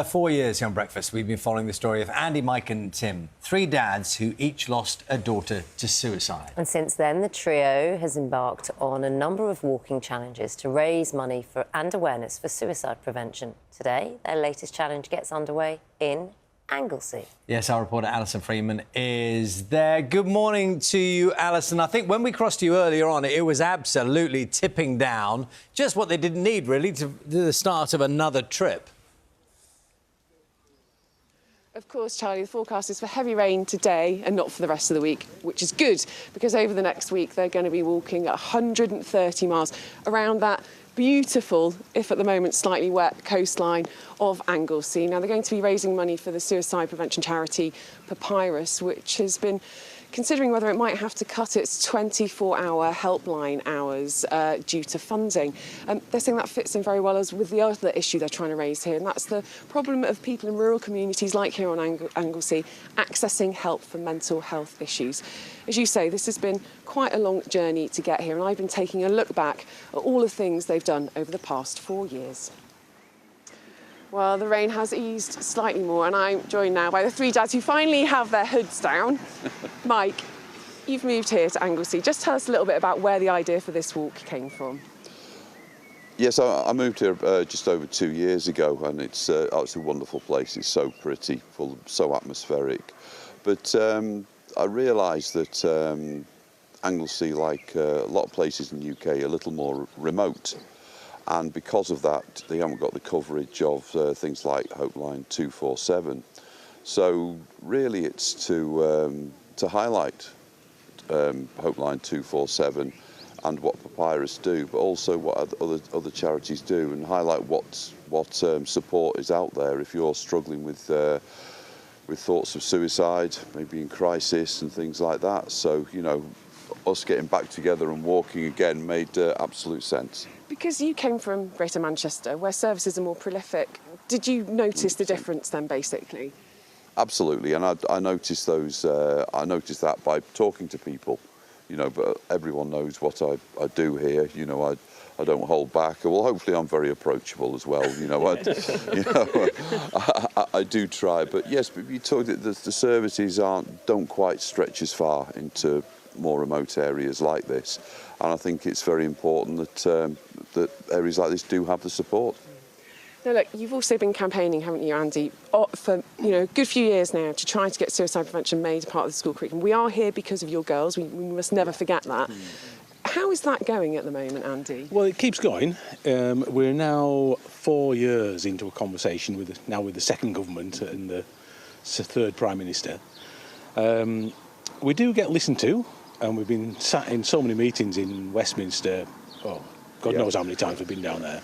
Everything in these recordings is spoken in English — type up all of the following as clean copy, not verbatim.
4 years here on Breakfast, we've been following the story of Andy, Mike and Tim, three dads who each lost a daughter to suicide. And since then, the trio has embarked on a number of walking challenges to raise money for and awareness for suicide prevention. Today, their latest challenge gets underway in Anglesey. Yes, our reporter Alison Freeman is there. Good morning to you, Alison. I think when we crossed you earlier on, it was absolutely tipping down. Just what they didn't need, really, to the start of another trip. Of course, Charlie, the forecast is for heavy rain today and not for the rest of the week, which is good because over the next week they're going to be walking 130 miles around that beautiful, if at the moment slightly wet, coastline of Anglesey. Now, they're going to be raising money for the suicide prevention charity PAPYRUS, which has been considering whether it might have to cut its 24-hour helpline hours due to funding. They're saying that fits in very well as with the other issue they're trying to raise here, and that's the problem of people in rural communities like here on Anglesey accessing help for mental health issues. As you say, this has been quite a long journey to get here, and I've been taking a look back at all the things they've done over the past 4 years. Well, the rain has eased slightly more, and I'm joined now by the three dads who finally have their hoods down. Mike, you've moved here to Anglesey. Just tell us a little bit about where the idea for this walk came from. Yes, I moved here just over 2 years ago, and it's a wonderful place. It's so pretty, so atmospheric. But I realised that Anglesey, like a lot of places in the UK, are a little more remote. And because of that, they haven't got the coverage of things like Hopeline 247. So really, it's to highlight Hopeline 247 and what PAPYRUS do, but also what other charities do, and highlight what support is out there if you're struggling with thoughts of suicide, maybe in crisis and things like that. So, you know, us getting back together and walking again made absolute sense. Because you came from Greater Manchester, where services are more prolific, did you notice the difference then, basically? Absolutely, and I noticed those. I noticed that by talking to people, you know. But everyone knows what I do here. You know, I don't hold back. Well, hopefully, I'm very approachable as well. You know, I do try. But yes, but you talk that the services don't quite stretch as far into more remote areas like this, and I think it's very important that areas like this do have the support. Now, look, you've also been campaigning, haven't you, Andy, for a good few years now to try to get suicide prevention made part of the school curriculum. We are here because of your girls. We must never forget that. How is that going at the moment, Andy? Well, it keeps going. We're now 4 years into a conversation with the second government and the third Prime Minister. We do get listened to. And we've been sat in so many meetings in Westminster, God knows how many times we've been down there.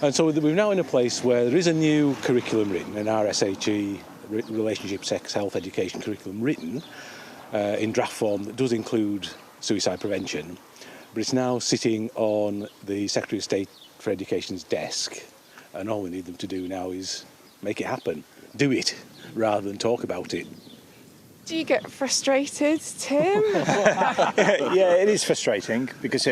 And so we're now in a place where there is a new curriculum written, an RSHE, Relationship, Sex, Health, Education curriculum written in draft form that does include suicide prevention. But it's now sitting on the Secretary of State for Education's desk, and all we need them to do now is make it happen, do it, rather than talk about it. Do you get frustrated, Tim? Yeah, it is frustrating because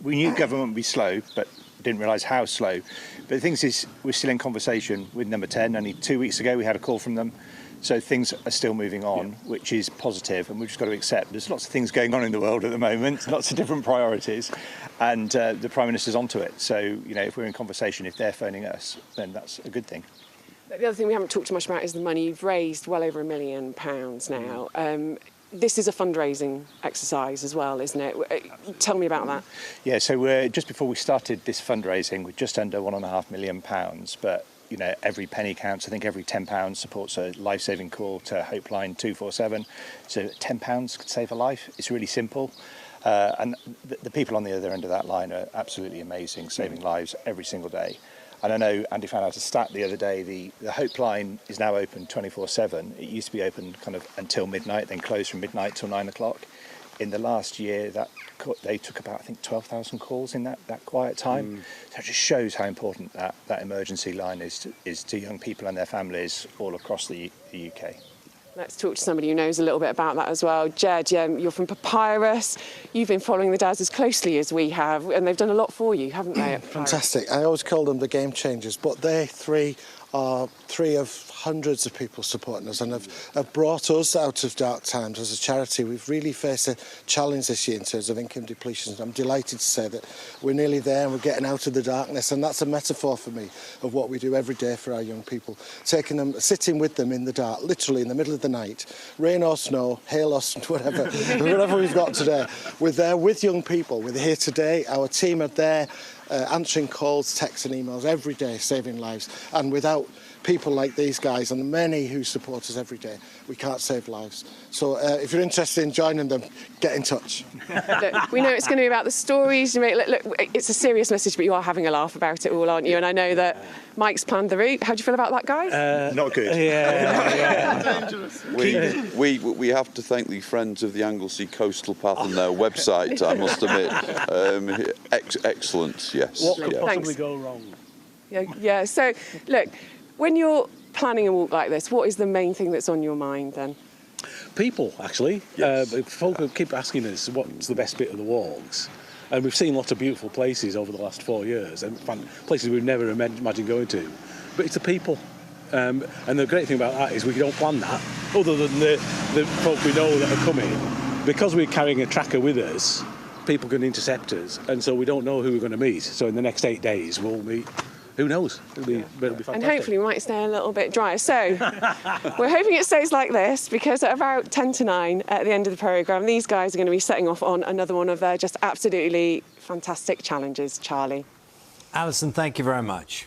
we knew government would be slow, but didn't realise how slow. But the thing is, we're still in conversation with Number 10. Only 2 weeks ago, we had a call from them. So things are still moving on, which is positive, and we've just got to accept there's lots of things going on in the world at the moment, lots of different priorities, and the Prime Minister's onto it. So, you know, if we're in conversation, if they're phoning us, then that's a good thing. The other thing we haven't talked too much about is the money. You've raised well over £1 million now. This is a fundraising exercise as well, isn't it? Tell me about that. Yeah, so just before we started this fundraising, we're just under £1.5 million, but you know, every penny counts. I think every £10 supports a life-saving call to Hopeline 247. So £10 could save a life. It's really simple. And the people on the other end of that line are absolutely amazing, saving lives every single day. And I know Andy found out a stat the other day, the Hopeline is now open 24/7. It used to be open kind of until midnight, then closed from midnight till 9 o'clock. In the last year, they took about, I think, 12,000 calls in that quiet time. So it just shows how important that emergency line is to young people and their families all across the UK. Let's talk to somebody who knows a little bit about that as well. Jed, you're from PAPYRUS. You've been following the dads as closely as we have, and they've done a lot for you, haven't they? Fantastic. I always call them the game changers, but they three are three of hundreds of people supporting us and have brought us out of dark times as a charity. We've really faced a challenge this year in terms of income depletion. I'm delighted to say that we're nearly there and we're getting out of the darkness, and that's a metaphor for me of what we do every day for our young people, taking them, sitting with them in the dark, literally in the middle of the night, rain or snow, hail or whatever, whatever we've got today. We're there with young people. We're here today. Our team are there answering calls, texts and emails every day, saving lives. And without people like these guys and the many who support us every day, we can't save lives. So if you're interested in joining them, get in touch. Look, we know it's going to be about the stories you make. Look, it's a serious message, but you are having a laugh about it all, aren't you? And I know that Mike's planned the route. How do you feel about that, guys? Not good. We have to thank the Friends of the Anglesey Coastal Path and their website, I must admit. Excellent, yes. What could yeah. possibly go wrong? Yeah. So, look, when you're planning a walk like this, what is the main thing that's on your mind then? People, actually. Yes. Folk keep asking us what's the best bit of the walks. And we've seen lots of beautiful places over the last 4 years, and places we've never imagined going to. But it's the people. And the great thing about that is we don't plan that, other than the folk we know that are coming. Because we're carrying a tracker with us, people can intercept us, and so we don't know who we're going to meet. So in the next 8 days, we'll meet, who knows? It'll be fantastic. And hopefully we might stay a little bit drier. So we're hoping it stays like this, because at about 10 to 9 at the end of the programme, these guys are going to be setting off on another one of their just absolutely fantastic challenges. Charlie. Alison, thank you very much.